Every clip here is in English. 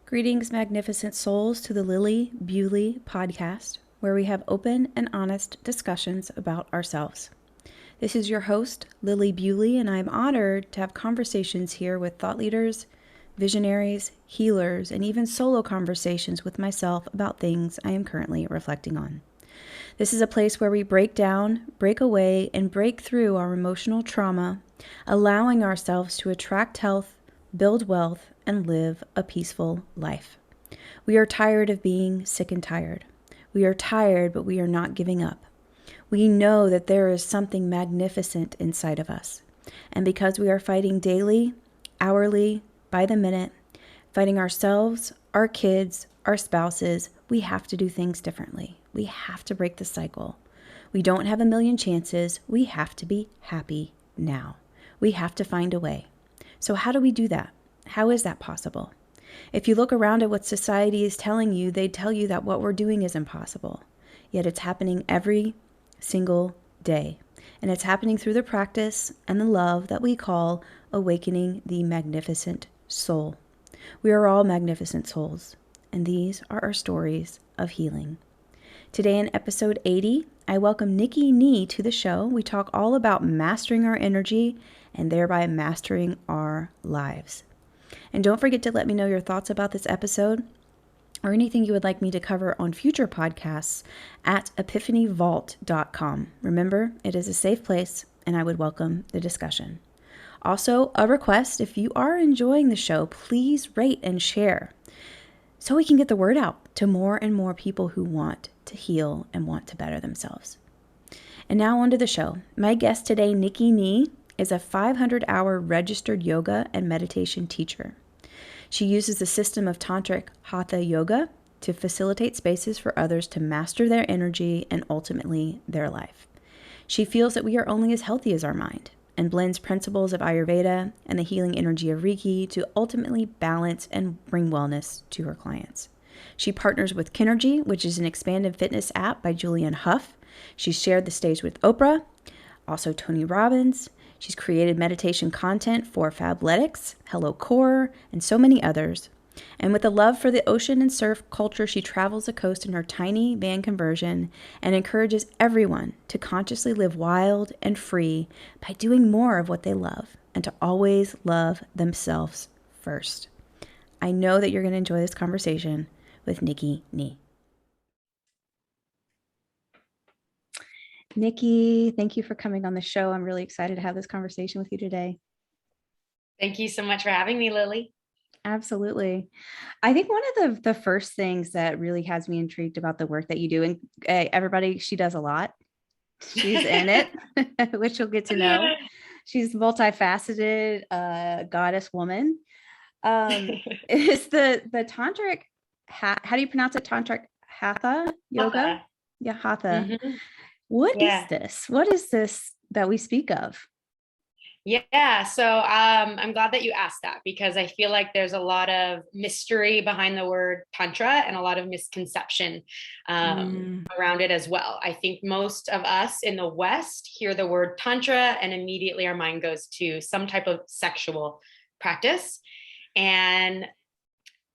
Greetings, magnificent souls, to the Lily Bewley podcast, where we have open and honest discussions about ourselves. This is your host, Lily Bewley, and I'm honored to have conversations here with thought leaders, visionaries, healers, and even solo conversations with myself about things I am currently reflecting on. This is a place where we break down, break away, and break through our emotional trauma, allowing ourselves to attract health, build wealth, and live a peaceful life. We are tired of being sick and tired. We are tired, but we are not giving up. We know that there is something magnificent inside of us. And because we are fighting daily, hourly, by the minute, fighting ourselves, our kids, our spouses, we have to do things differently. We have to break the cycle. We don't have a million chances. We have to be happy now. We have to find a way. So how do we do that? How is that possible? If you look around at what society is telling you, they tell you that what we're doing is impossible. Yet it's happening every single day. And it's happening through the practice and the love that we call awakening the magnificent soul. We are all magnificent souls, and these are our stories of healing. Today in episode 80, I welcome Nikki Nie to the show. We talk all about mastering our energy and thereby mastering our lives. And don't forget to let me know your thoughts about this episode or anything you would like me to cover on future podcasts at epiphanyvault.com. Remember, it is a safe place, and I would welcome the discussion. Also, a request, if you are enjoying the show, please rate and share so we can get the word out to more and more people who want to heal and want to better themselves. And now on to the show. My guest today, Nikki Nie, is a 500-hour registered yoga and meditation teacher. She uses the system of Tantric Hatha Yoga to facilitate spaces for others to master their energy and ultimately their life. She feels that we are only as healthy as our mind and blends principles of Ayurveda and the healing energy of Reiki to ultimately balance and bring wellness to her clients. She partners with KINRGY, which is an expanded fitness app by Julianne Hough. She's shared the stage with Oprah, also Tony Robbins. She's created meditation content for Fabletics, Hello Core, and so many others. And with a love for the ocean and surf culture, she travels the coast in her tiny van conversion and encourages everyone to consciously live wild and free by doing more of what they love and to always love themselves first. I know that you're going to enjoy this conversation with Nikki Nie. Nikki, thank you for coming on the show. I'm really excited to have this conversation with you today. Thank you so much for having me, Lily. Absolutely. I think one of the first things that really has me intrigued about the work that you do, and everybody, she does a lot. She's in it, which you'll get to know. She's multifaceted, goddess woman. Is the Tantric, how do you pronounce it? Tantric Hatha Yoga? Hatha. Yeah, Hatha. Mm-hmm. What is this? What is this that we speak of? Yeah. So I'm glad that you asked that because I feel like there's a lot of mystery behind the word Tantra and a lot of misconception around it as well. I think most of us in the West hear the word Tantra and immediately our mind goes to some type of sexual practice. And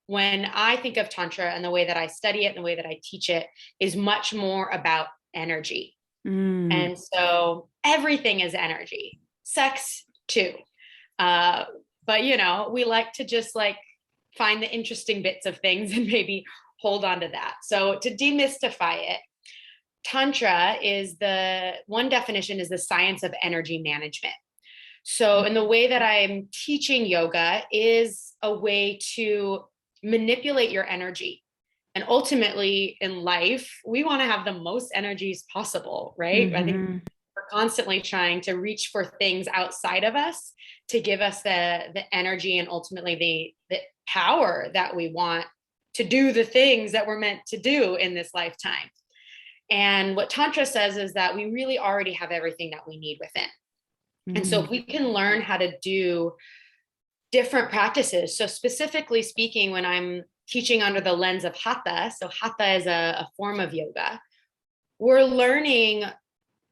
when I think of Tantra and the way that I study it and the way that I teach it is much more about energy. And so everything is energy, sex too. But, you know, we like to just like find the interesting bits of things and maybe hold on to that. So to demystify it, Tantra is the one definition is the science of energy management. So in the way that I'm teaching yoga is a way to manipulate your energy. And ultimately in life, we want to have the most energies possible, right? I think we're constantly trying to reach for things outside of us to give us the energy and ultimately the power that we want to do the things that we're meant to do in this lifetime. And what Tantra says is that we really already have everything that we need within. And so if we can learn how to do different practices, so specifically speaking, when I'm teaching under the lens of Hatha, so Hatha is a form of yoga, we're learning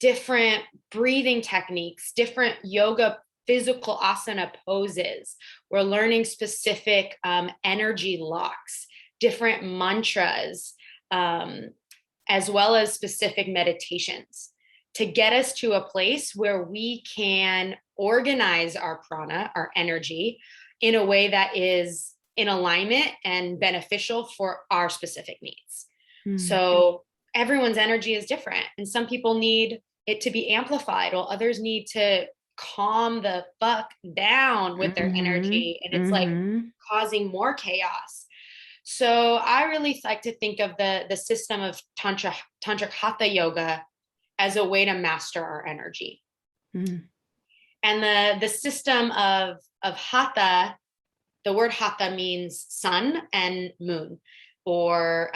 different breathing techniques, different yoga physical asana poses. We're learning specific energy locks, different mantras, as well as specific meditations to get us to a place where we can organize our prana, our energy, in a way that is in alignment and beneficial for our specific needs. So everyone's energy is different, and some people need it to be amplified, while others need to calm the fuck down with their energy, and it's like causing more chaos. So I really like to think of the system of Tantric Hatha Yoga as a way to master our energy. And the system of Hatha, the word Hatha means sun and moon, or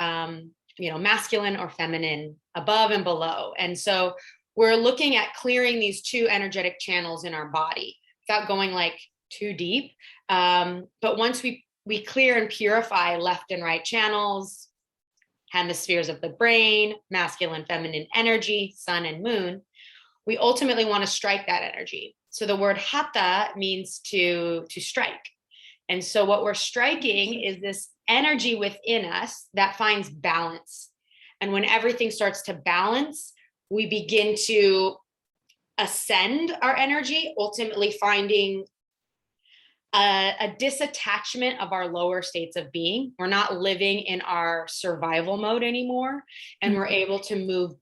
masculine or feminine, above and below. And so we're looking at clearing these two energetic channels in our body without going like too deep. But once we clear and purify left and right channels, hemispheres of the brain, masculine, feminine energy, sun and moon, we ultimately want to strike that energy. So the word Hatha means to strike. And so what we're striking is this energy within us that finds balance. And when everything starts to balance, we begin to ascend our energy, ultimately finding a disattachment of our lower states of being. We're not living in our survival mode anymore. And we're able to move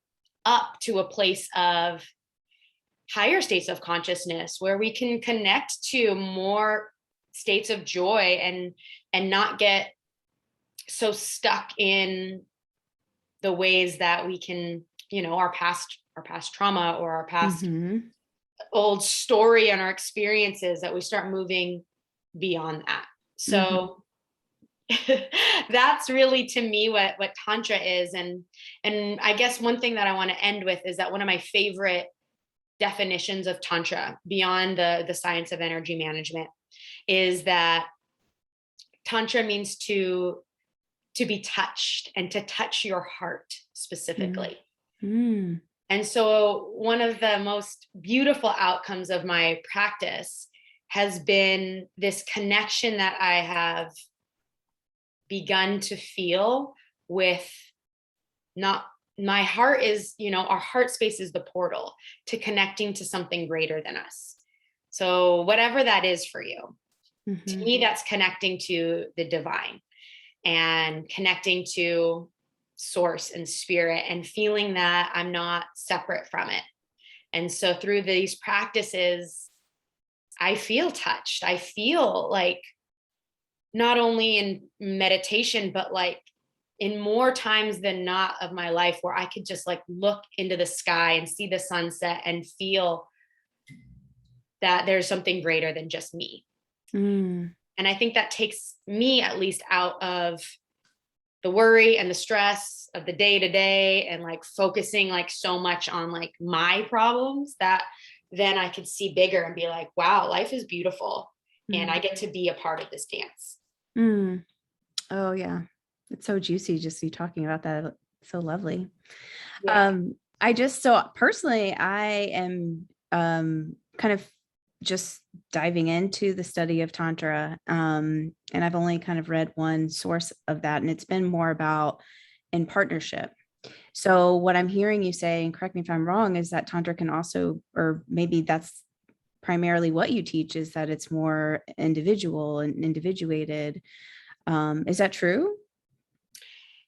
up to a place of higher states of consciousness where we can connect to more states of joy and not get so stuck in the ways that we can, our past trauma or our past old story and our experiences, that we start moving beyond that. So that's really, to me, what Tantra is. And I guess one thing that I want to end with is that one of my favorite definitions of Tantra, beyond the science of energy management, is that Tantra means to be touched, and to touch your heart specifically. And so one of the most beautiful outcomes of my practice has been this connection that I have begun to feel with my heart is, our heart space is the portal to connecting to something greater than us. So whatever that is for you, to me, that's connecting to the divine and connecting to source and spirit, and feeling that I'm not separate from it. And so through these practices, I feel touched. I feel like, not only in meditation, but like in more times than not of my life, where I could just like look into the sky and see the sunset and feel that there's something greater than just me. And I think that takes me, at least, out of the worry and the stress of the day to day, and like focusing like so much on like my problems, that then I could see bigger and be like, wow, life is beautiful. And I get to be a part of this dance. Oh yeah. It's so juicy just you talking about that. It's so lovely. Yeah. So personally, I am kind of just diving into the study of Tantra. And I've only kind of read one source of that, and it's been more about in partnership. So what I'm hearing you say, and correct me if I'm wrong, is that Tantra can also, or maybe that's primarily what you teach, is that it's more individual and individuated. Is that true?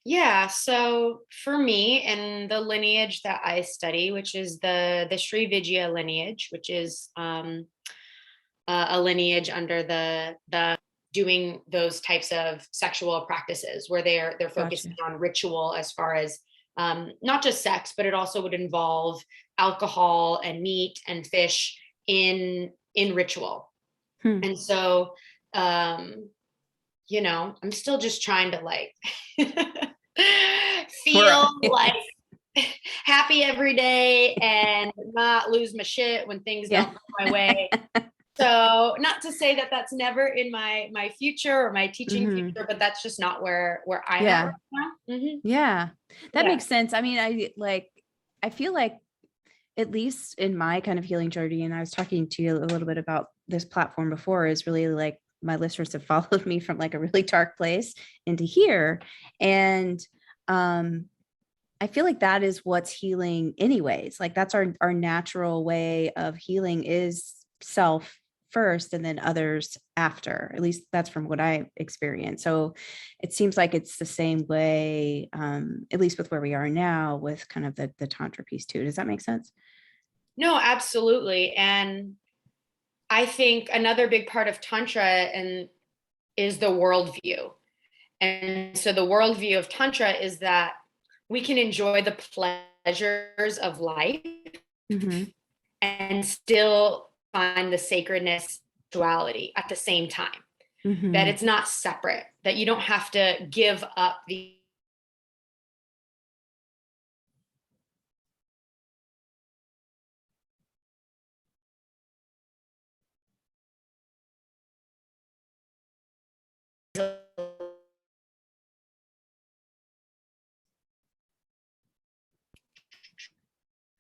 Yeah. So for me, in the lineage that I study, which is the Sri Vijaya lineage, which is a lineage under the doing those types of sexual practices, where they're focusing on ritual, as far as not just sex, but it also would involve alcohol and meat and fish in ritual. And so I'm still just trying to like feel like happy every day and not lose my shit when things don't go my way. So not to say that that's never in my future or my teaching future, but that's just not where I'm at right now. Yeah, that makes sense. I mean, I feel like, at least in my kind of healing journey, and I was talking to you a little bit about this platform before is really like my listeners have followed me from like a really dark place into here. And I feel like that is what's healing anyways. Like that's our natural way of healing is self first and then others after. At least that's from what I experienced. So it seems like it's the same way, at least with where we are now with kind of the Tantra piece too. Does that make sense? No, absolutely. And I think another big part of Tantra is the worldview. And so the worldview of Tantra is that we can enjoy the pleasures of life and still find the sacredness, duality at the same time. That it's not separate, that you don't have to give up the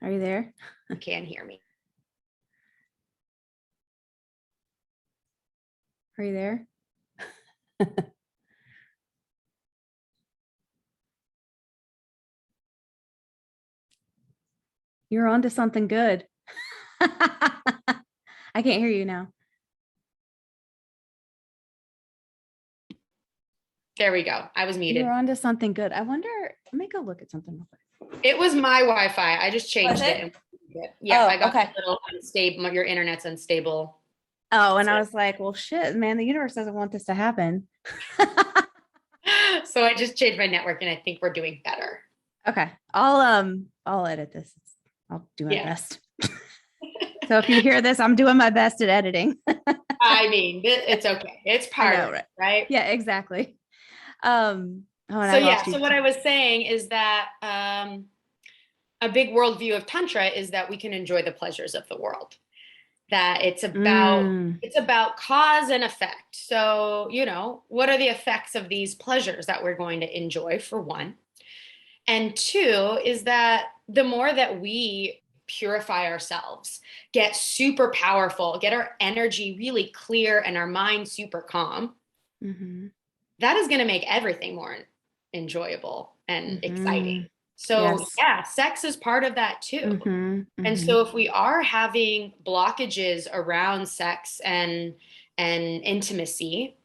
Are you there? You can hear me. Are you there? You're onto something good. I can't hear you now. There we go. I was muted. You're onto something good. I wonder, let me go look at something real quick. It was my Wi-Fi. I just changed it. Yeah, I got a little unstable. Your internet's unstable. Oh, and I was like, well, shit, man, the universe doesn't want this to happen. So I just changed my network and I think we're doing better. Okay. I'll edit this. I'll do my best. So if you hear this, I'm doing my best at editing. I mean, it's okay. It's part of it, right? Yeah, exactly. So what I was saying is that a big worldview of Tantra is that we can enjoy the pleasures of the world. That it's about cause and effect. So, you know, what are the effects of these pleasures that we're going to enjoy, for one? And two is that the more that we purify ourselves, get super powerful, get our energy really clear and our mind super calm, that is going to make everything more enjoyable and exciting. So sex is part of that too. And so if we are having blockages around sex and intimacy,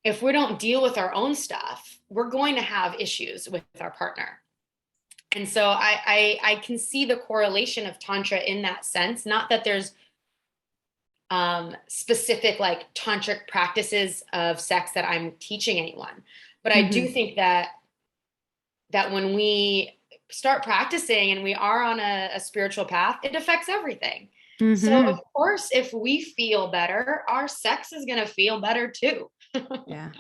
if we don't deal with our own stuff, we're going to have issues with our partner. And so I can see the correlation of Tantra in that sense. Not that there's specific like tantric practices of sex that I'm teaching anyone, but I do think that when we start practicing and we are on a spiritual path, it affects everything. So of course, if we feel better, our sex is going to feel better too. Yeah.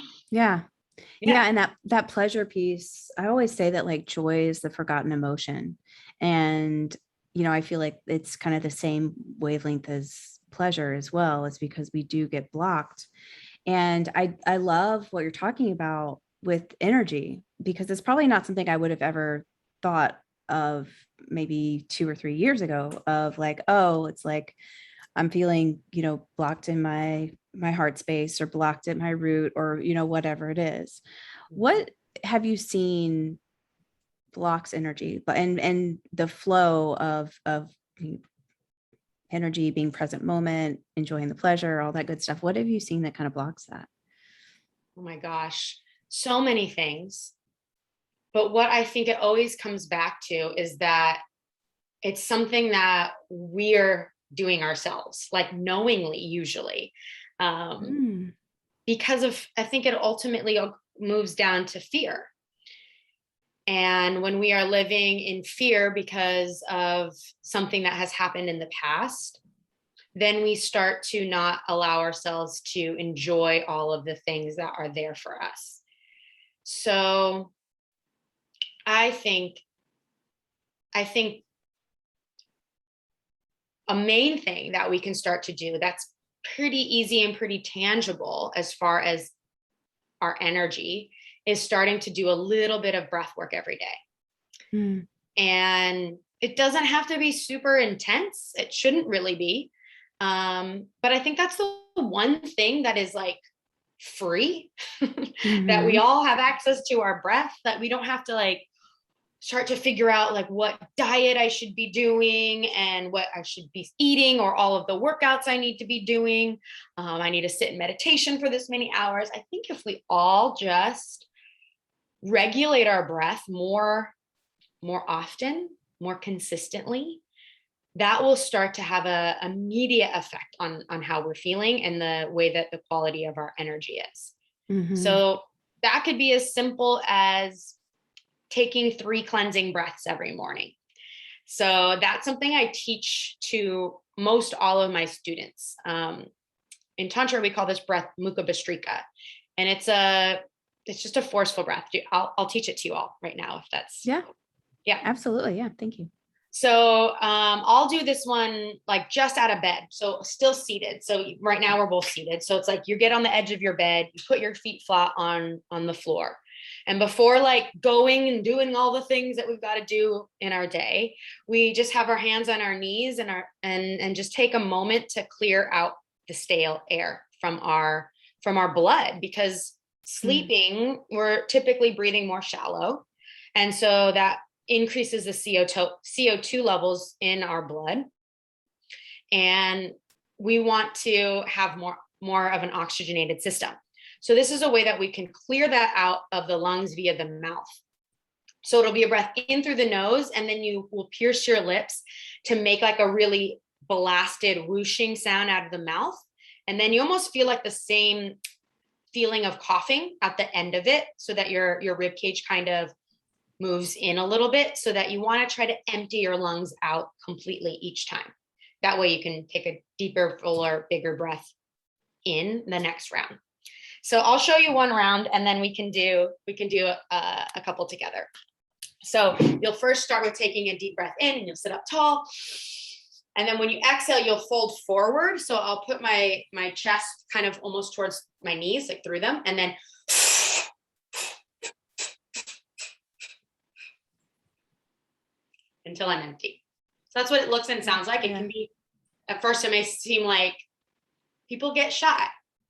And that pleasure piece, I always say that like joy is the forgotten emotion. And, you know, I feel like it's kind of the same wavelength as pleasure as well. It's because we do get blocked. And I love what you're talking about with energy, because it's probably not something I would have ever thought of maybe 2 or 3 years ago, of like, oh, it's like I'm feeling, you know, blocked in my heart space or blocked at my root, or, you know, whatever it is. What have you seen blocks energy, but and the flow of energy, being present moment, enjoying the pleasure, all that good stuff? What have you seen that kind of blocks that? Oh my gosh, so many things. But what I think it always comes back to is that it's something that we're doing ourselves, like knowingly, usually. Because of, I think it ultimately moves down to fear. And when we are living in fear because of something that has happened in the past, then we start to not allow ourselves to enjoy all of the things that are there for us. So I think a main thing that we can start to do that's pretty easy and pretty tangible as far as our energy is starting to do a little bit of breath work every day. And it doesn't have to be super intense. It shouldn't really be. But I think that's the one thing that is like free, that we all have access to our breath, that we don't have to like start to figure out like what diet I should be doing and what I should be eating or all of the workouts I need to be doing. I need to sit in meditation for this many hours. I think if we all just regulate our breath more often, more consistently, that will start to have a immediate effect on how we're feeling and the way that the quality of our energy is. So that could be as simple as taking 3 cleansing breaths every morning. So that's something I teach to most all of my students. In Tantra, we call this breath Mukha Bhastrika, and it's just a forceful breath. I'll teach it to you all right now if that's. Yeah, absolutely. Yeah. Thank you. So I'll do this one like just out of bed. So still seated. So right now we're both seated. So it's like you get on the edge of your bed, you put your feet flat on the floor. And before like going and doing all the things that we've got to do in our day, we just have our hands on our knees and just take a moment to clear out the stale air from our blood, because sleeping, we're typically breathing more shallow. And so that increases the CO2 levels in our blood. And we want to have more of an oxygenated system. So this is a way that we can clear that out of the lungs via the mouth. So it'll be a breath in through the nose, and then you will pierce your lips to make like a really blasted whooshing sound out of the mouth. And then you almost feel like the same feeling of coughing at the end of it, so that your rib cage kind of moves in a little bit, so that you want to try to empty your lungs out completely each time. That way you can take a deeper, fuller, bigger breath in the next round. So I'll show you one round, and then we can do a couple together. So you'll first start with taking a deep breath in, and you'll sit up tall. And then when you exhale, you'll fold forward. So I'll put my chest kind of almost towards my knees, like through them, and then until I'm empty. So that's what it looks and sounds like. It can be, at first it may seem like people get shy.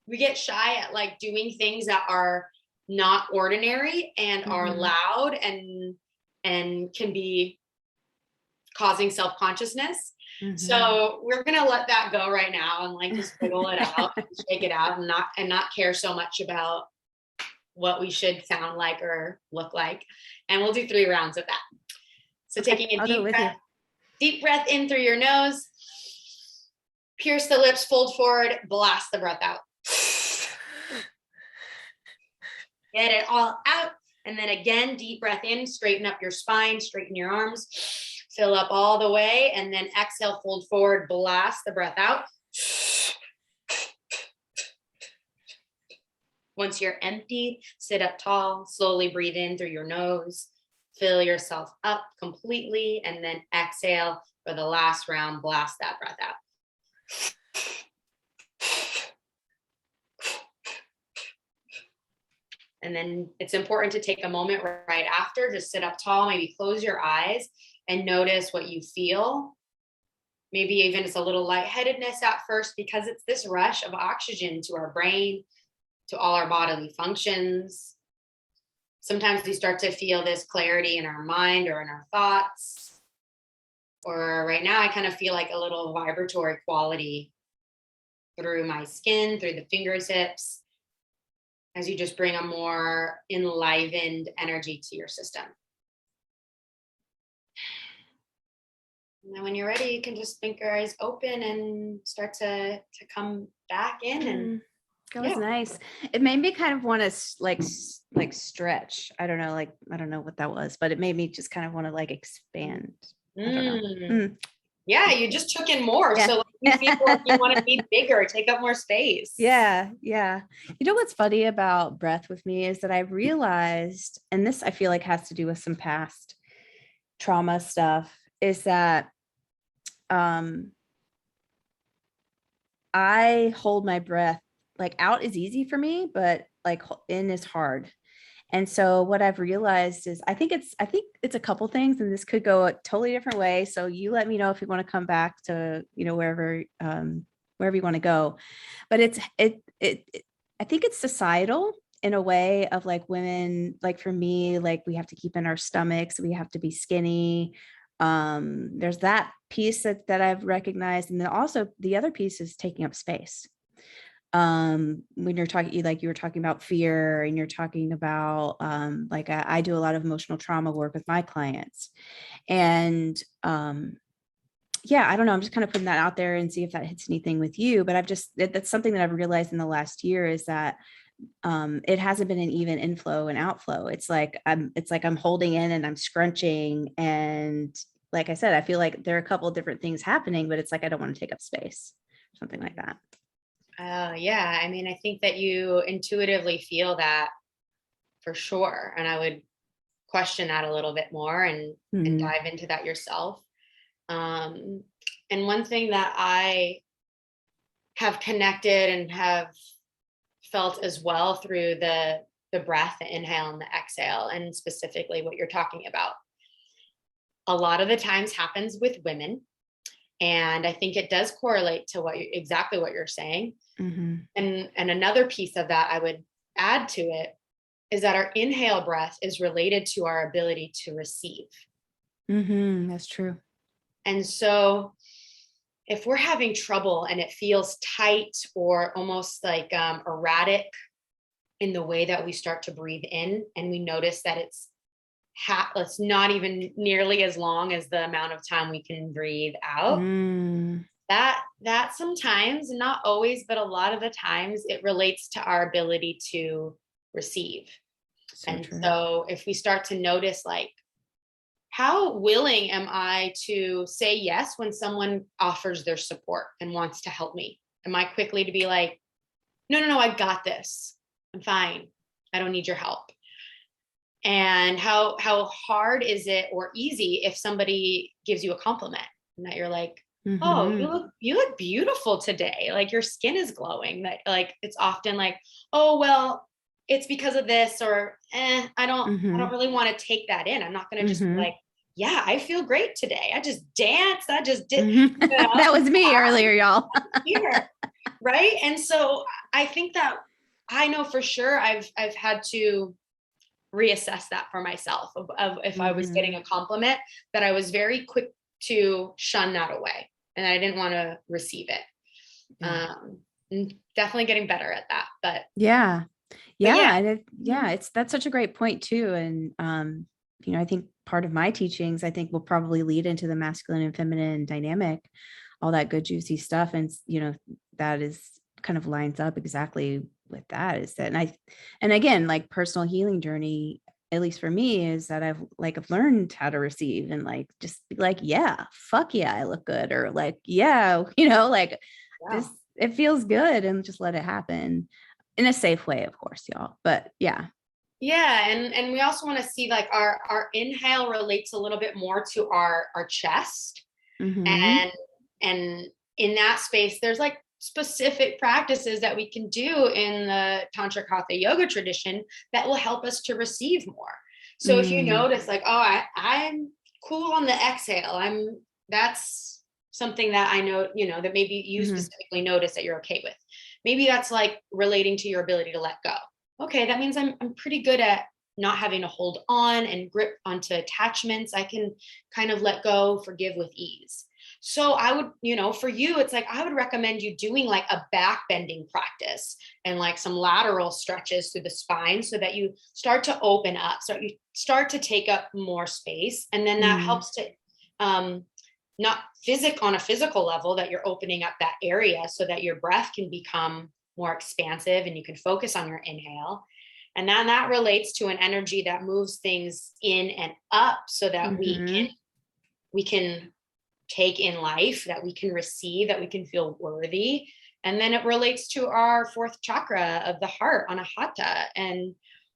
We get shy at like doing things that are not ordinary and are loud and can be causing self-consciousness. So we're going to let that go right now and like just wiggle it out, and shake it out, and not care so much about what we should sound like or look like. And we'll do 3 rounds of that. So taking a deep breath in through your nose, pierce the lips, fold forward, blast the breath out. Get it all out. And then again, deep breath in, straighten up your spine, straighten your arms, fill up all the way. And then exhale, fold forward, blast the breath out. Once you're empty, sit up tall, slowly breathe in through your nose, fill yourself up completely, and then exhale for the last round, blast that breath out. And then it's important to take a moment right after, just sit up tall, maybe close your eyes and notice what you feel. Maybe even it's a little lightheadedness at first, because it's this rush of oxygen to our brain, to all our bodily functions. Sometimes we start to feel this clarity in our mind or in our thoughts. Or right now, I kind of feel like a little vibratory quality through my skin, through the fingertips, as you just bring a more enlivened energy to your system. And then when you're ready, you can just blink your eyes open and start to come back in. And that was nice. It made me kind of want to like stretch. I don't know what that was, but it made me just kind of want to like expand. I don't know. Yeah, you just took in more. Yeah. So you feel like you want to be bigger, take up more space. Yeah. You know what's funny about breath with me is that I realized, and this I feel like has to do with some past trauma stuff, is that I hold my breath. Like out is easy for me, but like in is hard. And so what I've realized is I think it's a couple things, and this could go a totally different way. So you let me know if you want to come back to, wherever wherever you want to go. But I think it's societal in a way of like women, like for me, like we have to keep in our stomachs, we have to be skinny. There's that piece that I've recognized. And then also the other piece is taking up space. When you're talking, like you were talking about fear, and you're talking about, like I do a lot of emotional trauma work with my clients. And, yeah, I don't know. I'm just kind of putting that out there and see if that hits anything with you. But that's something that I've realized in the last year is that it hasn't been an even inflow and outflow. It's like I'm holding in and I'm scrunching. And like I said, I feel like there are a couple of different things happening, but it's like I don't want to take up space, something like that. Yeah. I mean, I think that you intuitively feel that for sure. And I would question that a little bit more and dive into that yourself. And one thing that I have connected and have felt as well through the breath, the inhale and the exhale, and specifically what you're talking about, a lot of the times happens with women. And I think it does correlate to exactly what you're saying. And another piece of that I would add to it is that our inhale breath is related to our ability to receive. That's true. And so if we're having trouble and it feels tight or almost like erratic in the way that we start to breathe in, and we notice that it's not even nearly as long as the amount of time we can breathe out, that sometimes, not always, but a lot of the times it relates to our ability to receive. So if we start to notice, like, how willing am I to say yes when someone offers their support and wants to help me? Am I quickly to be like, no, I got this. I'm fine. I don't need your help. And how hard is it or easy if somebody gives you a compliment and that you're like, oh, you look beautiful today. Like your skin is glowing. That, like, it's often like, oh, well, it's because of this, or I don't really want to take that in. I'm not going to just be like, yeah, I feel great today. I just danced. I just did. You know? That was me earlier, y'all. Here, right. And so I think that I know for sure I've had to reassess that for myself of if I was getting a compliment, that I was very quick to shun that away and I didn't want to receive it. Definitely getting better at that, but that's such a great point too. And I think part of my teachings, I think, will probably lead into the masculine and feminine dynamic, all that good juicy stuff. And that is kind of lines up exactly with that, is that, and again, like personal healing journey, at least for me, is that I've learned how to receive and like just be like, yeah, fuck yeah, I look good, or like, yeah, this, it feels good, and just let it happen in a safe way, of course, y'all. But yeah. And we also want to see, like, our inhale relates a little bit more to our chest, and in that space there's like specific practices that we can do in the Tantric Hatha Yoga tradition that will help us to receive more. So if you notice, like, oh, I'm cool on the exhale, that's something that I know, that maybe you specifically notice that you're okay with. Maybe that's like relating to your ability to let go. Okay, that means I'm pretty good at not having to hold on and grip onto attachments. I can kind of let go, forgive with ease. So I would, for you, it's like, I would recommend you doing like a back bending practice and like some lateral stretches through the spine so that you start to open up. So you start to take up more space. And then that helps to, not on a physical level, that you're opening up that area so that your breath can become more expansive and you can focus on your inhale. And then that relates to an energy that moves things in and up so that we can take in life, that we can receive, that we can feel worthy. And then it relates to our fourth chakra of the heart on a hatha. And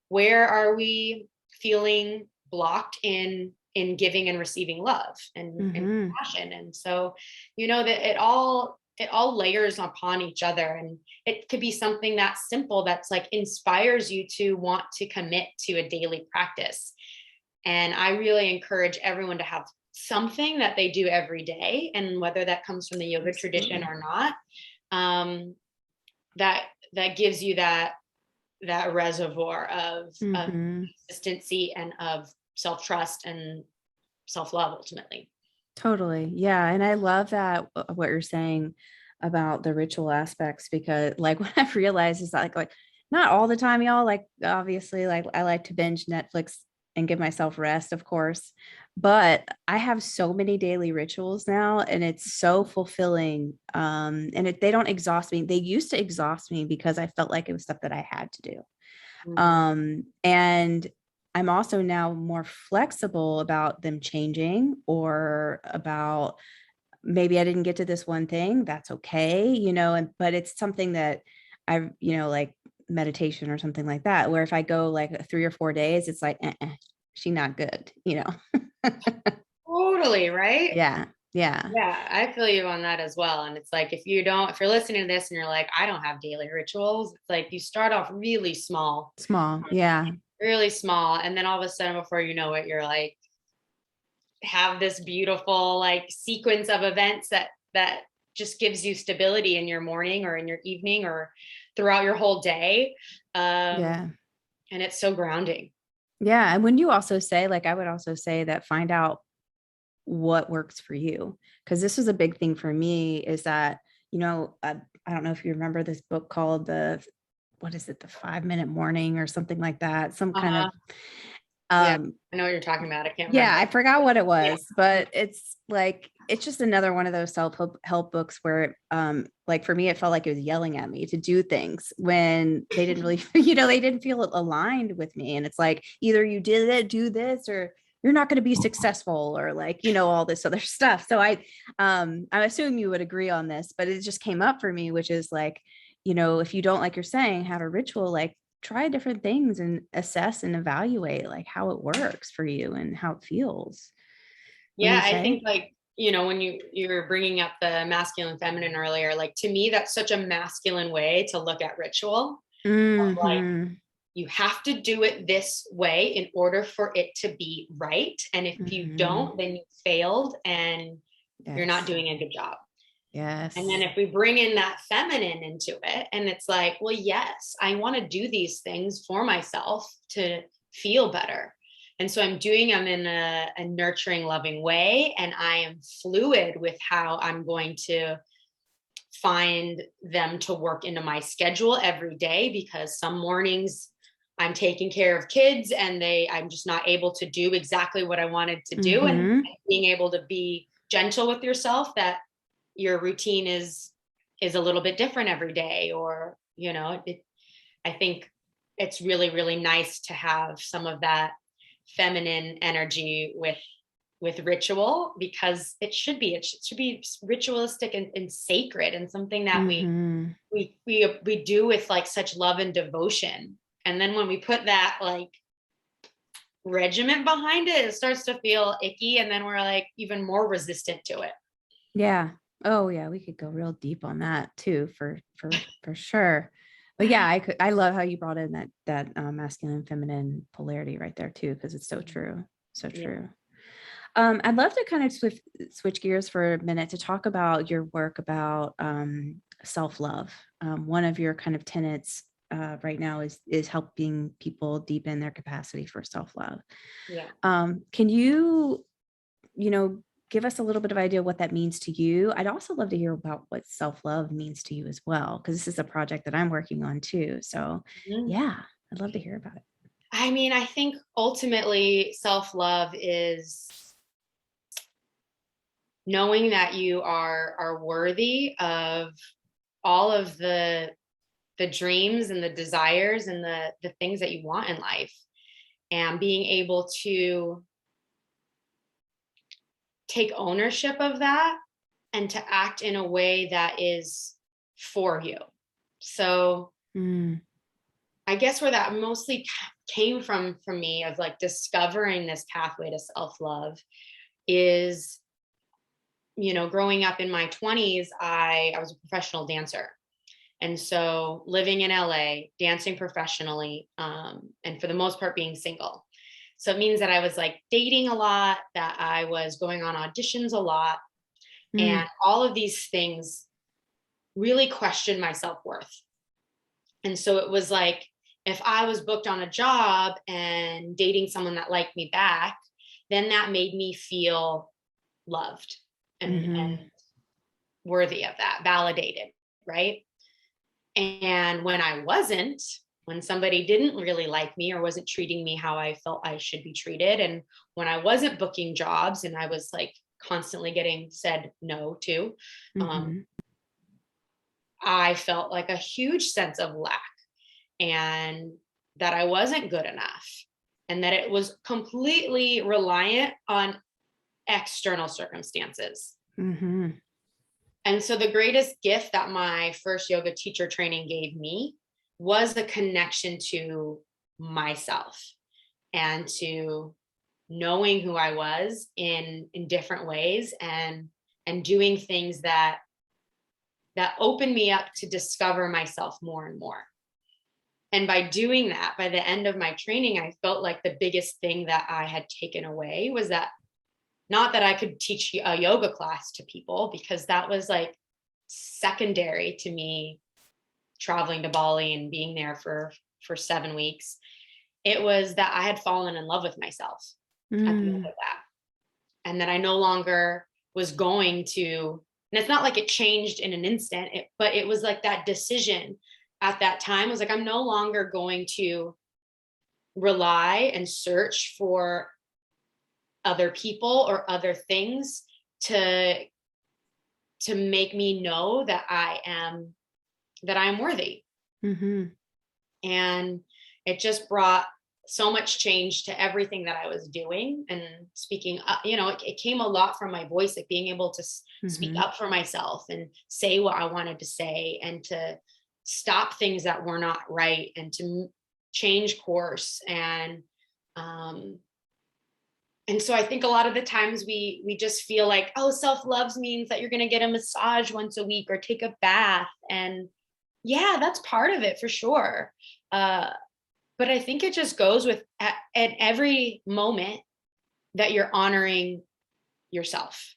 where are we feeling blocked in giving and receiving love and compassion? And so, that it all layers upon each other. And it could be something that's simple, that's like inspires you to want to commit to a daily practice. And I really encourage everyone to have something that they do every day. And whether that comes from the yoga tradition or not, that gives you that reservoir of consistency and of self-trust and self-love ultimately. Totally. Yeah. And I love that what you're saying about the ritual aspects, because like what I've realized is that like not all the time, y'all, like obviously like I like to binge Netflix and give myself rest, of course, but I have so many daily rituals now and it's so fulfilling. And they don't exhaust me. They used to exhaust me because I felt like it was stuff that I had to do. And I'm also now more flexible about them changing, or about maybe I didn't get to this one thing. That's okay, but it's something that I've, like meditation or something like that, where if I go like 3 or 4 days, it's like, she not good, Totally, right? Yeah. Yeah, I feel you on that as well. And it's like, if you're listening to this and you're like, I don't have daily rituals, it's like you start off really small. Yeah. Really small. And then all of a sudden, before you know it, you're like, have this beautiful like sequence of events that just gives you stability in your morning or in your evening or throughout your whole day. Yeah. And it's so grounding. Yeah. And when you also say, like, I would also say that find out what works for you. Because this was a big thing for me, is that, I don't know if you remember this book called what is it? The 5-Minute Morning or something like that. Some kind of, yeah, I know what you're talking about. I can't remember. Yeah, I forgot what it was, but it's like, it's just another one of those self-help books where, like for me, it felt like it was yelling at me to do things when they didn't really, they didn't feel aligned with me. And it's like, either you did it, do this, or you're not going to be successful, or like, all this other stuff. So I assume you would agree on this, but it just came up for me, which is like, if you don't, like you're saying, have a ritual, like try different things and assess and evaluate like how it works for you and how it feels. Yeah, I think like, when you were bringing up the masculine feminine earlier, like to me, that's such a masculine way to look at ritual. Like, you have to do it this way in order for it to be right. And if you don't, then you failed and you're not doing a good job. Yes. And then if we bring in that feminine into it, and it's like, well, yes, I want to do these things for myself to feel better. And so I'm doing them in a nurturing, loving way. And I am fluid with how I'm going to find them to work into my schedule every day, because some mornings I'm taking care of kids and I'm just not able to do exactly what I wanted to do. And being able to be gentle with yourself, that your routine is a little bit different every day, or I think it's really, really nice to have some of that feminine energy with ritual, because it should be ritualistic and sacred, and something that we do with like such love and devotion. And then when we put that like regiment behind it, it starts to feel icky, and then we're like even more resistant to it. Yeah. Oh yeah, we could go real deep on that too, for sure. But yeah, I love how you brought in that masculine and feminine polarity right there too, because it's so true. So true. I'd love to kind of switch gears for a minute to talk about your work about self-love. One of your kind of tenets right now is helping people deepen their capacity for self-love. Yeah. Can you give us a little bit of idea what that means to you? I'd also love to hear about what self-love means to you as well, because this is a project that I'm working on too. So yeah, I'd love to hear about it. I mean, I think ultimately self-love is knowing that you are worthy of all of the dreams and the desires and the things that you want in life, and being able to take ownership of that and to act in a way that is for you. So I guess where that mostly came from for me, of like discovering this pathway to self-love, is, growing up in my 20s, I was a professional dancer. And so living in LA, dancing professionally, and for the most part being single. So it means that I was like dating a lot, that I was going on auditions a lot, and all of these things really questioned my self-worth. And so it was like, if I was booked on a job and dating someone that liked me back, then that made me feel loved and worthy of that, validated, right? And when somebody didn't really like me or wasn't treating me how I felt I should be treated, and when I wasn't booking jobs and I was like constantly getting said no to, I felt like a huge sense of lack, and that I wasn't good enough, and that it was completely reliant on external circumstances. And so the greatest gift that my first yoga teacher training gave me was a connection to myself and to knowing who I was in different ways, and doing things that opened me up to discover myself more and more. And by doing that, by the end of my training, I felt like the biggest thing that I had taken away was that, not that I could teach a yoga class to people, because that was like secondary to me traveling to Bali and being there for 7 weeks. It was that I had fallen in love with myself at the end of that. And that I no longer was going to, and it's not like it changed in an instant, but it was like that decision at that time was like, I'm no longer going to rely and search for other people or other things to make me know that I am worthy. And it just brought so much change to everything that I was doing and speaking up. It came a lot from my voice, like being able to speak up for myself and say what I wanted to say, and to stop things that were not right, and to change course. And so I think a lot of the times we just feel like, oh, self-love means that you're going to get a massage once a week or take a bath. And yeah, that's part of it for sure. But I think it just goes with at every moment that you're honoring yourself.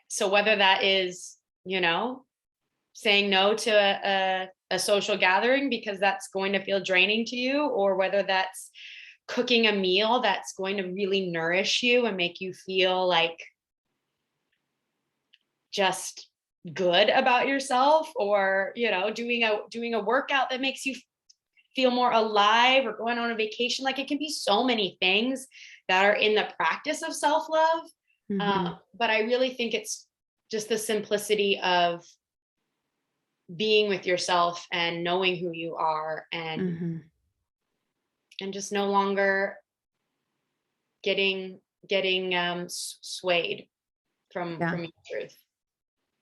So whether that is, saying no to a social gathering because that's going to feel draining to you, or whether that's cooking a meal that's going to really nourish you and make you feel like just good about yourself, or doing a workout that makes you feel more alive, or going on a vacation. Like, it can be so many things that are in the practice of self-love. But I really think it's just the simplicity of being with yourself and knowing who you are, and just no longer getting swayed from your truth.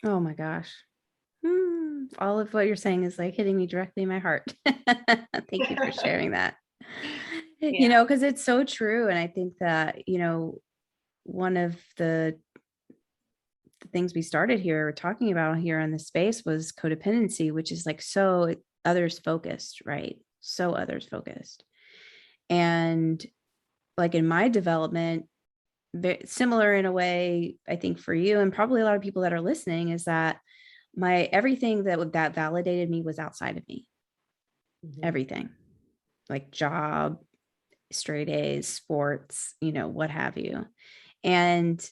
Oh my gosh. All of what you're saying is like hitting me directly in my heart. Thank you for sharing that. Because it's so true. And I think that, one of the things we started here talking about here in this space was codependency, which is like so others focused, right? So others focused. And like in my development, very similar in a way, I think for you and probably a lot of people that are listening, is that everything that validated me was outside of me. Everything, like job, straight A's, sports, what have you. And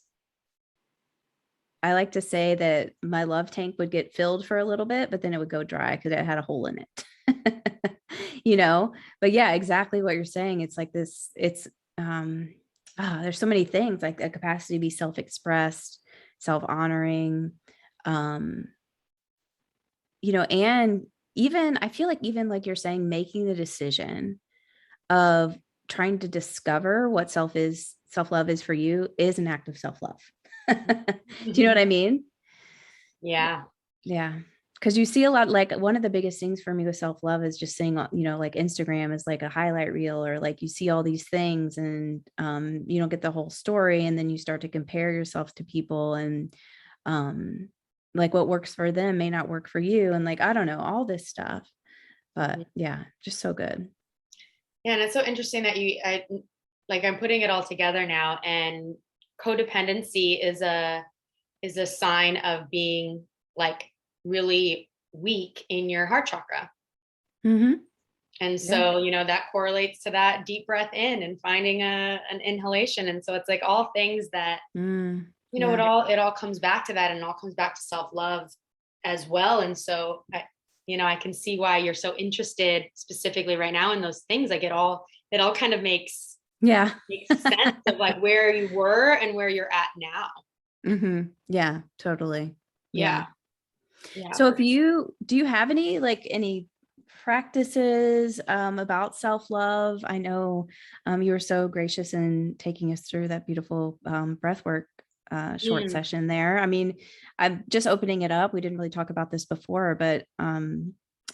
I like to say that my love tank would get filled for a little bit, but then it would go dry because it had a hole in it. But yeah, exactly what you're saying. It's like this, there's so many things, like a capacity to be self-expressed, self-honoring, and even, I feel like even like you're saying, making the decision of trying to discover what self-love is for you is an act of self-love. Do you know what I mean? Yeah. Yeah. Because you see a lot, like one of the biggest things for me with self-love is just seeing, like Instagram is like a highlight reel, or like you see all these things and you don't get the whole story. And then you start to compare yourself to people, and like what works for them may not work for you. And like, I don't know, all this stuff, but yeah, just so good. Yeah. And it's so interesting that I'm putting it all together now, and codependency is a is a sign of being like really weak in your heart chakra. Mm-hmm. And so, that correlates to that deep breath in and finding an inhalation. And so it's like all things that, it all comes back to that, and it all comes back to self-love as well. And so, I can see why you're so interested specifically right now in those things. Like it all kind of makes sense of like where you were and where you're at now. Mm-hmm. Yeah, totally. Yeah. So do you have any practices about self-love? I know you were so gracious in taking us through that beautiful breathwork short session there. I mean, I'm just opening it up. We didn't really talk about this before, but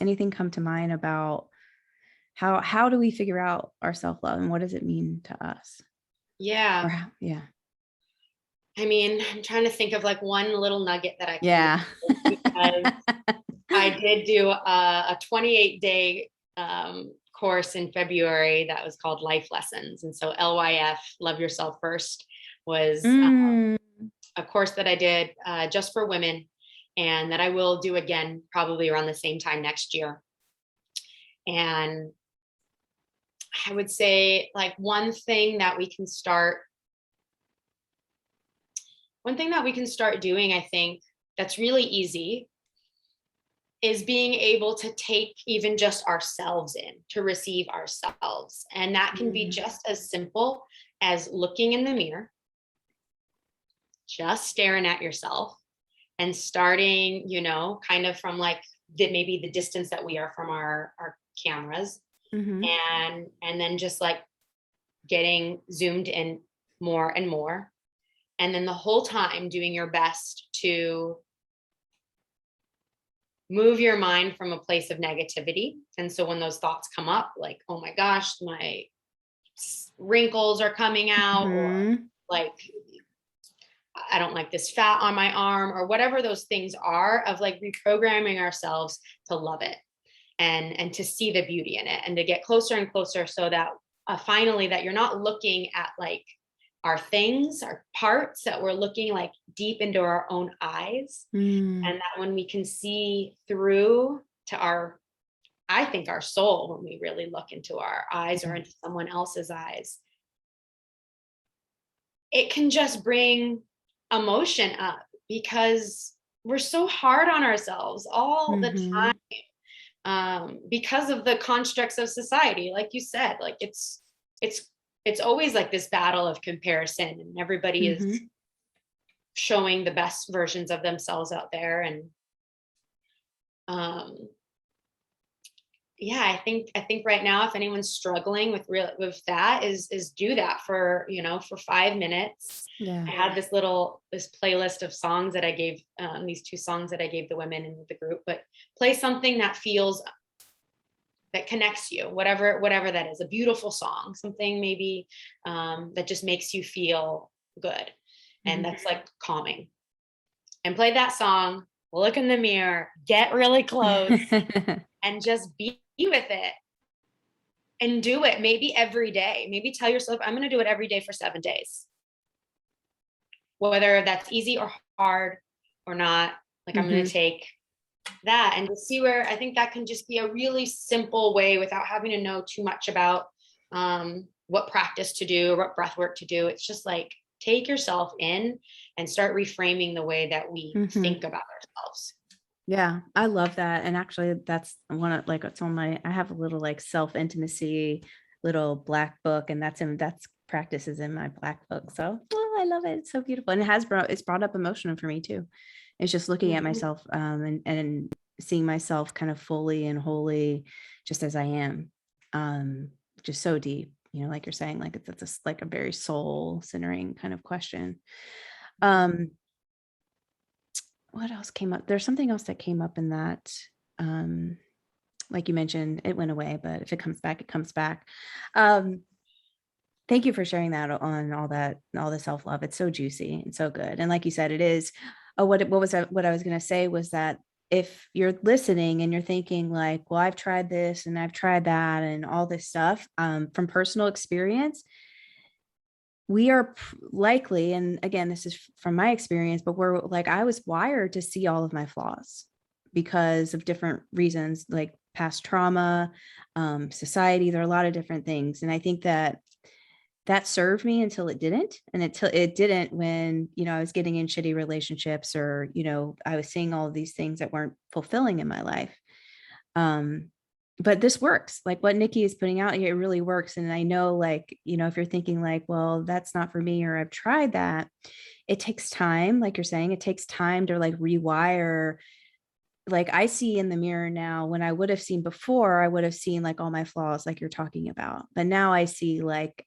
anything come to mind about how do we figure out our self-love and what does it mean to us? Yeah. I mean, I'm trying to think of like one little nugget that I can because I did do a 28-day course in February that was called Life Lessons. And so LYF, Love Yourself First, was a course that I did just for women, and that I will do again probably around the same time next year. And I would say like one thing that we can start doing, I think that's really easy, is being able to take even just ourselves in, to receive ourselves. And that can be just as simple as looking in the mirror, just staring at yourself, and starting, kind of from like maybe the distance that we are from our cameras, and then just like getting zoomed in more and more. And then the whole time doing your best to move your mind from a place of negativity. And so when those thoughts come up, like, oh my gosh, my wrinkles are coming out, or like, I don't like this fat on my arm, or whatever those things are, of like reprogramming ourselves to love it and to see the beauty in it, and to get closer and closer, so that finally that you're not looking at like our things, our parts, that we're looking like deep into our own eyes. And that when we can see through to I think our soul, when we really look into our eyes or into someone else's eyes, it can just bring emotion up, because we're so hard on ourselves all the time, because of the constructs of society. Like you said, like it's always like this battle of comparison, and everybody is showing the best versions of themselves out there. And I think right now, if anyone's struggling with that, is do that for 5 minutes. I had this playlist of songs that I gave, these 2 songs that I gave the women in the group, but play something that connects you, whatever that is, a beautiful song, something maybe that just makes you feel good, and that's like calming, and play that song, look in the mirror, get really close, and just be with it, and do it maybe every day. Maybe tell yourself, I'm going to do it every day for 7 days, whether that's easy or hard or not. Like I'm going to take that and to see where. I think that can just be a really simple way, without having to know too much about what practice to do or what breath work to do. It's just like, take yourself in and start reframing the way that we think about ourselves. Yeah, I love that. And actually that's one of like, it's on I have a little like self-intimacy little black book, and that's practices in my black book. So I love it. It's so beautiful. And it's brought up emotion for me too. It's just looking at myself and seeing myself kind of fully and wholly, just as I am, just so deep, like you're saying, like it's just like a very soul centering kind of question. What else came up? There's something else that came up in that, like you mentioned, it went away, but if it comes back, it comes back. Thank you for sharing that on all the self-love. It's so juicy and so good. And like you said, it is. What I was going to say was that if you're listening and you're thinking like, well, I've tried this and I've tried that and all this stuff, from personal experience, we are likely, and again, this is from my experience, but we're like, I was wired to see all of my flaws because of different reasons, like past trauma, society. There are a lot of different things. And I think that served me until it didn't. And until it didn't, when, I was getting in shitty relationships, or, I was seeing all of these things that weren't fulfilling in my life. But this works. Like what Nikki is putting out here, it really works. And I know, like, if you're thinking like, well, that's not for me, or I've tried that, it takes time. Like you're saying, it takes time to like rewire. Like I see in the mirror now, when I would have seen before, I would have seen like all my flaws, like you're talking about. But now I see like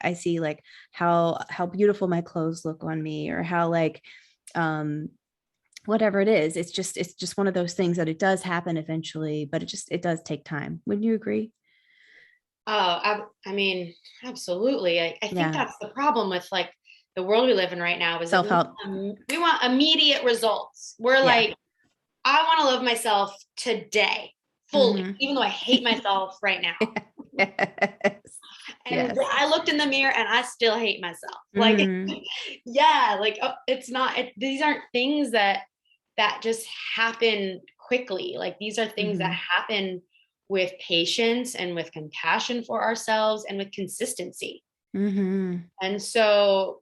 how beautiful my clothes look on me, or how like, whatever it is. It's just one of those things that it does happen eventually, but it does take time. Wouldn't you agree? I mean, absolutely. I think Yeah. that's the problem with like the world we live in right now is that Self-help. we want immediate results. We're Yeah. like, I want to love myself today fully, Mm-hmm. even though I hate myself right now. Yes. And Yes. I looked in the mirror and I still hate myself. Like, Mm-hmm. yeah, like it's not, these aren't things that just happen quickly. Like these are things that Mm-hmm. happen with patience and with compassion for ourselves and with consistency. Mm-hmm. And so,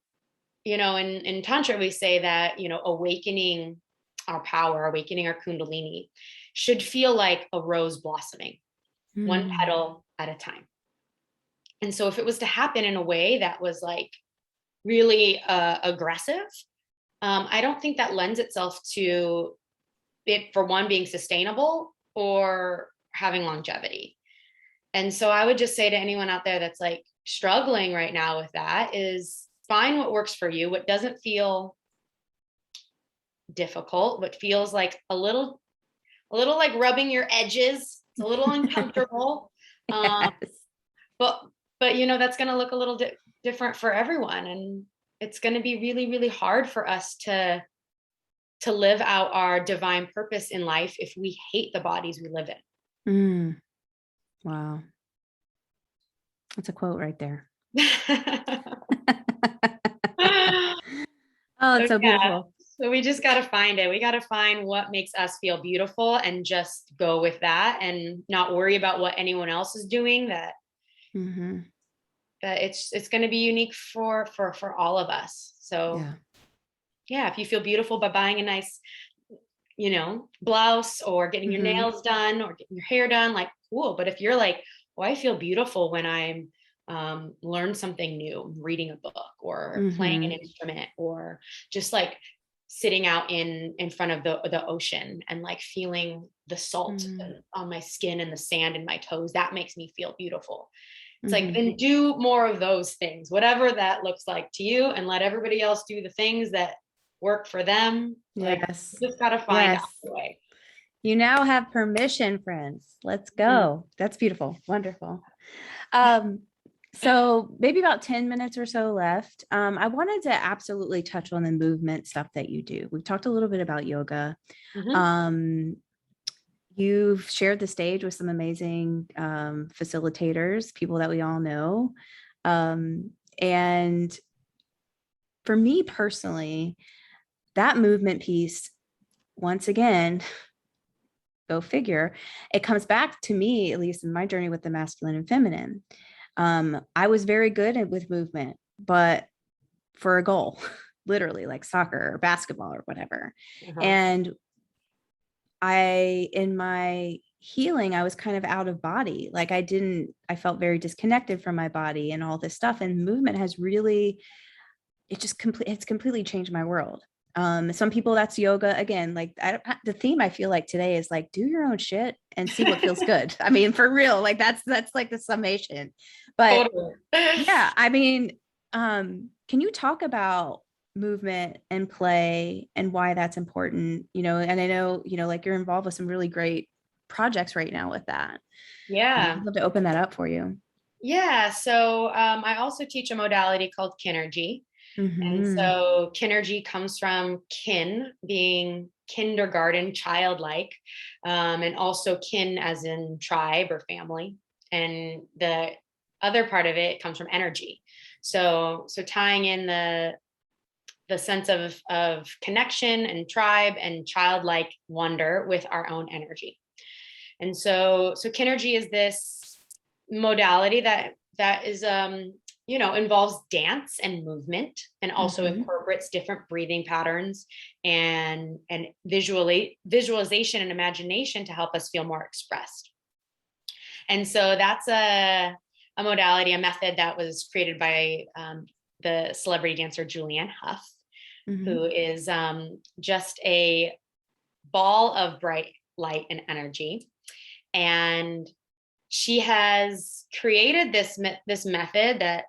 in Tantra, we say that, awakening our power, awakening our Kundalini should feel like a rose blossoming, one Mm-hmm. petal at a time. And so if it was to happen in a way that was like really aggressive, I don't think that lends itself to it, for one, being sustainable or having longevity. And so I would just say to anyone out there that's like struggling right now with that is find what works for you, what doesn't feel difficult, what feels like a little like rubbing your edges. It's a little uncomfortable. Um, Yes. but that's going to look a little different for everyone, and it's going to be really, really hard for us to live out our divine purpose in life if we hate the bodies we live Mm. Wow. That's a quote right there. in. Oh, So it's so yeah, beautiful. so we just got to find it. We got to find what makes us feel beautiful and just go with that and not worry about what anyone else is doing. Mm-hmm. That it's going to be unique for all of us. So Yeah. yeah, if you feel beautiful by buying a nice, blouse, or getting your Mm-hmm. nails done, or getting your hair done, like cool. But if you're like, oh, I feel beautiful when I'm learn something new, reading a book or playing an Mm-hmm. instrument, or just like sitting out in front of the ocean and like feeling the salt Mm-hmm. on my skin and the sand in my toes, that makes me feel beautiful. It's like, Mm-hmm. then do more of those things, whatever that looks like to you, and let everybody else do the things that work for them. Like, Yes. you just got to find out Yes. the way. You now have permission, friends. Let's Mm. go. That's beautiful. Wonderful. Um, so maybe about 10 minutes or so left. I wanted to absolutely touch on the movement stuff that you do. We've talked a little bit about yoga. Mhm. Um, you've shared the stage with some amazing facilitators, people that we all know. And for me personally, that movement piece, once again, go figure, it comes back to me, at least in my journey with the masculine and feminine. I was very good with movement, but for a goal, literally like soccer or basketball or whatever. Uh-huh. And in my healing, I was kind of out of body. Like I felt very disconnected from my body and all this stuff. And movement has really, it's completely changed my world. Some people, that's yoga. Again, like the theme I feel like today is like, do your own shit and see what feels good. I mean, for real, like that's like the summation. But Totally. yeah, I mean, can you talk about movement and play and why that's important? And I know, like you're involved with some really great projects right now with that. Yeah. I'd love to open that up for you. Yeah. So I also teach a modality called KINRGY. And Mm-hmm. so KINRGY comes from kin being kindergarten, childlike, and also kin as in tribe or family. And the other part of it comes from energy. So tying in the sense of connection and tribe and childlike wonder with our own energy. And so KINRGY is this modality that is involves dance and movement, and also incorporates different breathing patterns and visualization and imagination to help us feel more expressed. And so that's a modality, a method that was created by the celebrity dancer Julianne Hough, who is just a ball of bright light and energy. And she has created this method that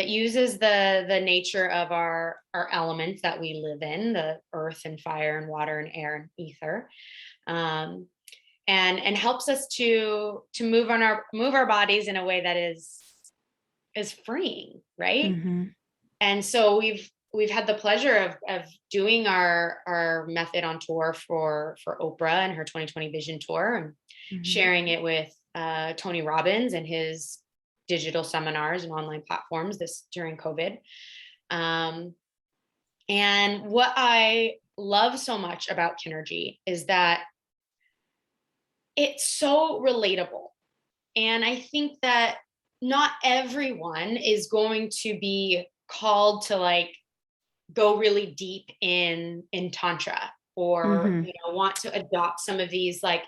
uses the nature of our elements that we live in, the earth and fire and water and air and ether, and helps us to move our bodies in a way that is freeing, right? And so we've had the pleasure of doing our method on tour for Oprah and her 2020 Vision Tour, and sharing it with Tony Robbins and his digital seminars and online platforms during COVID. And what I love so much about KINRGY is that it's so relatable. And I think that not everyone is going to be called to like go really deep in Tantra, or want to adopt some of these, like,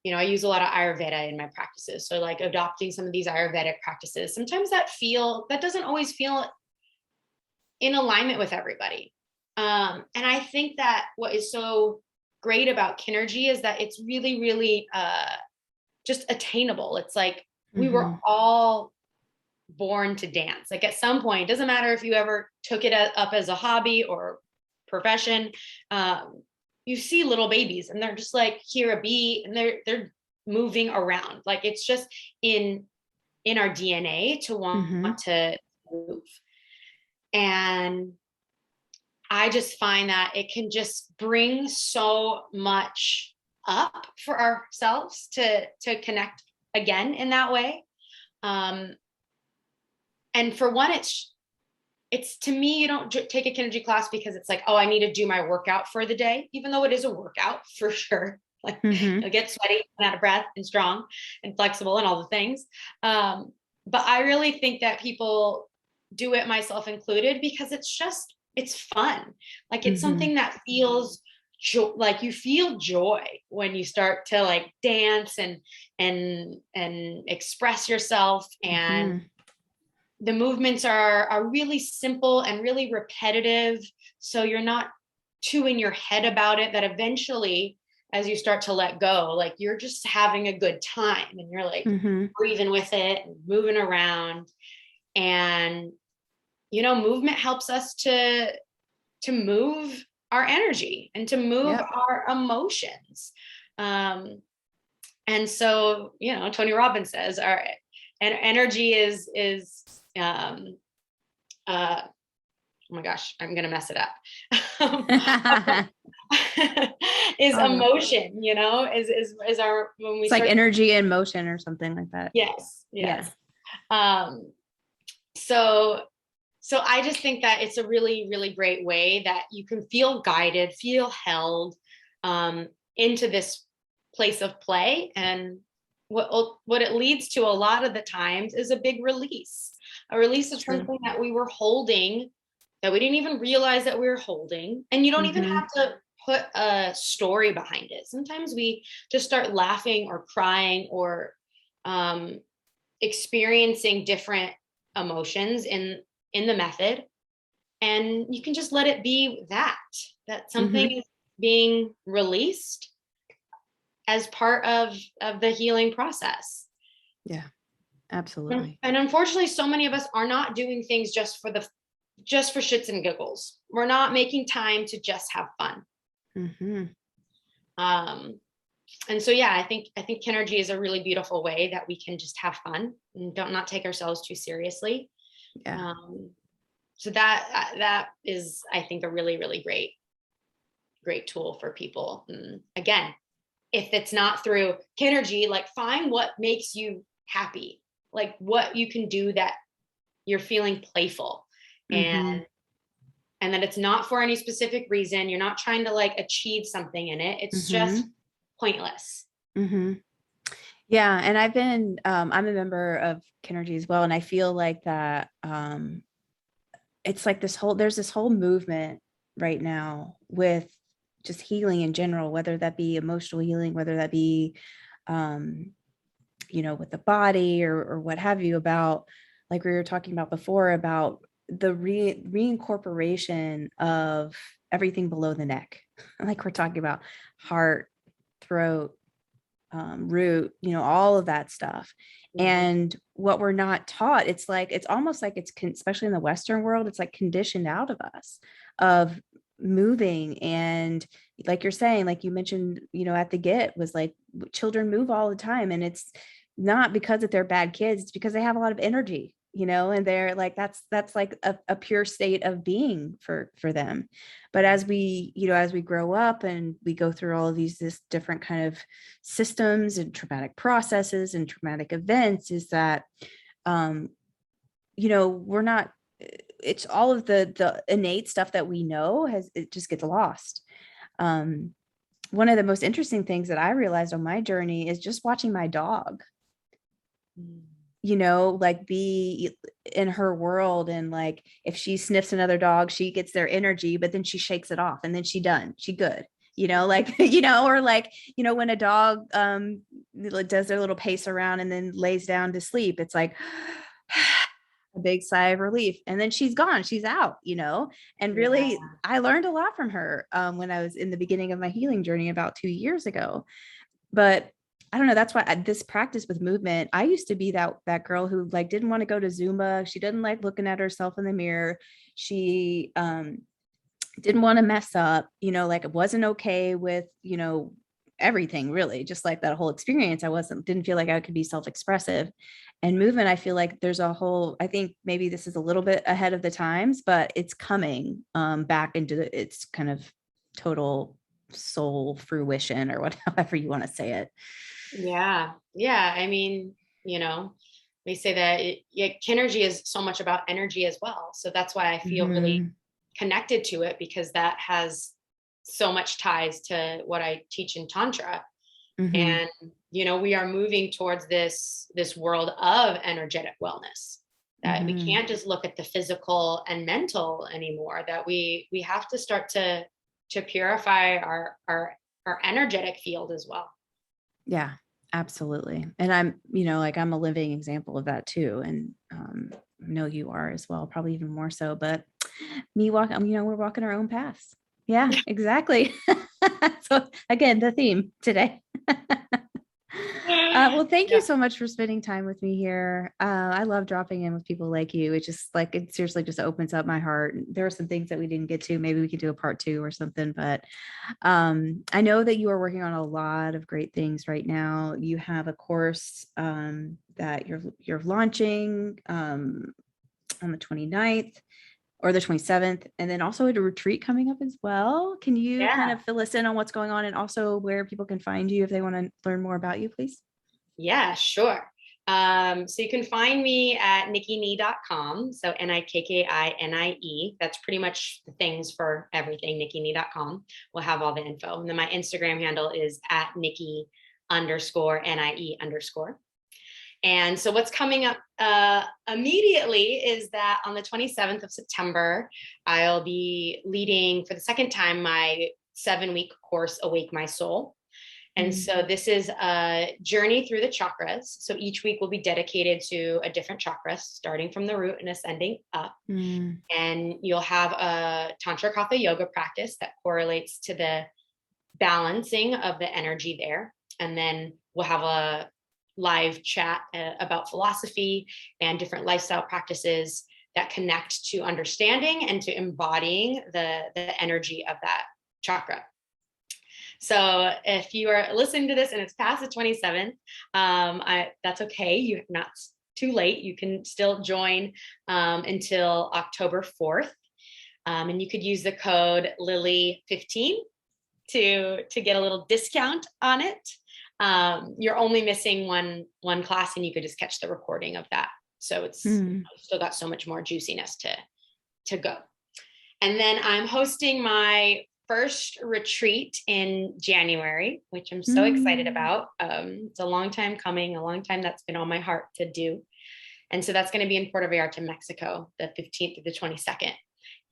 I use a lot of Ayurveda in my practices. So like adopting some of these Ayurvedic practices, sometimes that doesn't always feel in alignment with everybody. And I think that what is so great about KINRGY is that it's really, really just attainable. It's like we were all born to dance. Like at some point, it doesn't matter if you ever took it up as a hobby or profession. You see little babies and they're just like, hear a beat, and they're moving around. Like it's just in our DNA to want to move. And I just find that it can just bring so much up for ourselves to connect again in that way. And for one, it's to me, you don't take a KINRGY class because it's like, oh, I need to do my workout for the day, even though it is a workout for sure. Like you'll get sweaty and out of breath and strong and flexible and all the things. But I really think that people do it, myself included, because it's fun. Like it's something that feels like you feel joy when you start to like dance and express yourself. And the movements are really simple and really repetitive. So you're not too in your head about it, that eventually, as you start to let go, like you're just having a good time and you're like breathing with it and moving around. And, movement helps us to move our energy and to move our emotions. And so, Tony Robbins says our energy is oh my gosh, I'm gonna mess it up. Is emotion, is our, when we it's like energy in motion or something like that. Yes. So I just think that it's a really, really great way that you can feel guided, feel held into this place of play. And what it leads to a lot of the times is a big release. A release of something that we were holding, that we didn't even realize that we were holding. And you don't even have to put a story behind it. Sometimes we just start laughing or crying or experiencing different emotions in the method. And you can just let it be that something is being released as part of the healing process. Yeah. Absolutely. And unfortunately, so many of us are not doing things just for shits and giggles. We're not making time to just have fun. And so, yeah, I think KINRGY is a really beautiful way that we can just have fun and not take ourselves too seriously. Yeah. So that is, I think, a really, really great tool for people. And again, if it's not through KINRGY, like find what makes you happy. like what you can do that you're feeling playful, and that it's not for any specific reason. You're not trying to like achieve something in it. It's just pointless. Yeah. And I'm a member of KINRGY as well. And I feel like that, it's like there's this whole movement right now with just healing in general, whether that be emotional healing, whether that be, with the body or what have you, about like we were talking about before, about the reincorporation of everything below the neck. Like we're talking about heart, throat, root, all of that stuff. And what we're not taught, it's almost like especially in the Western world, it's like conditioned out of us of moving. And like you're saying, like you mentioned, at the get was like children move all the time, and it's not because that they're bad kids, it's because they have a lot of energy, and they're like, that's like a pure state of being for them. But as we grow up and we go through all of this different kind of systems and traumatic processes and traumatic events, is that, we're not, it's all of the innate stuff that we know it just gets lost. One of the most interesting things that I realized on my journey is just watching my dog, like be in her world. And like, if she sniffs another dog, she gets their energy, but then she shakes it off and then she good, like, or like, when a dog, does their little pace around and then lays down to sleep, it's like a big sigh of relief. And then she's gone, she's out, and really, I learned a lot from her, when I was in the beginning of my healing journey about 2 years ago. But I don't know. That's why this practice with movement, I used to be that girl who like didn't want to go to Zumba. She didn't like looking at herself in the mirror. She didn't want to mess up, like it wasn't okay with, everything really, just like that whole experience. Didn't feel like I could be self-expressive. And movement, I feel like I think maybe this is a little bit ahead of the times, but it's coming back into its kind of total soul fruition, or whatever you want to say it. Yeah. I mean, they say that KINRGY is so much about energy as well. So that's why I feel really connected to it, because that has so much ties to what I teach in Tantra. And, we are moving towards this world of energetic wellness, that we can't just look at the physical and mental anymore, that we have to start to purify our energetic field as well. Yeah, absolutely. And I'm, I'm a living example of that too. And I know you are as well, probably even more so, but we're walking our own paths. Yeah, exactly. So again, the theme today. Well, thank you so much for spending time with me here. I love dropping in with people like you. It's just like, it seriously just opens up my heart. There are some things that we didn't get to. Maybe we could do a part 2 or something, but I know that you are working on a lot of great things right now. You have a course that you're launching on the 29th or the 27th, and then also a retreat coming up as well. Can you kind of fill us in on what's going on, and also where people can find you if they want to learn more about you, please? Yeah, sure. So you can find me at nikkienie.com. So NIKKINIE. That's pretty much the things for everything, nikkinie.com. We'll have all the info. And then my Instagram handle is at Nikki_NIE_. And so what's coming up immediately is that on the 27th of September, I'll be leading for the second time my 7-week course, Awake My Soul. And so this is a journey through the chakras. So each week will be dedicated to a different chakra, starting from the root and ascending up. And you'll have a Tantric Hatha Yoga practice that correlates to the balancing of the energy there. And then we'll have a live chat about philosophy and different lifestyle practices that connect to understanding and to embodying the energy of that chakra. So if you are listening to this and it's past the 27th, that's okay. You're not too late. You can still join until October 4th. And you could use the code Lily15 to get a little discount on it. You're only missing one class, and you could just catch the recording of that. So it's still got so much more juiciness to go. And then I'm hosting my first retreat in January, which I'm so excited about. It's a long time coming, a long time that's been on my heart to do. And so that's going to be in Puerto Vallarta, Mexico, the 15th to the 22nd.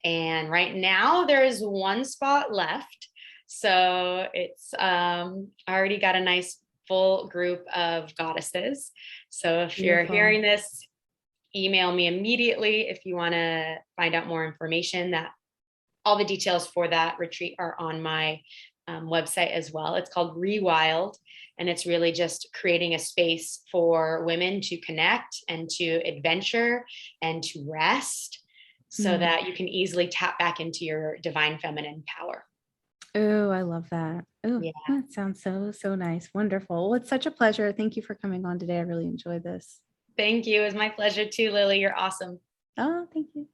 And right now there's one spot left. So it's already got a nice full group of goddesses. So if you're hearing this, email me immediately if you want to find out more information. That all the details for that retreat are on my website as well. It's called Rewild, and it's really just creating a space for women to connect and to adventure and to rest, so that you can easily tap back into your divine feminine power. Oh, I love that. Oh, yeah. That sounds so nice. Wonderful. Well, it's such a pleasure. Thank you for coming on today. I really enjoyed this. Thank you. It was my pleasure too, Lily. You're awesome. Oh, thank you.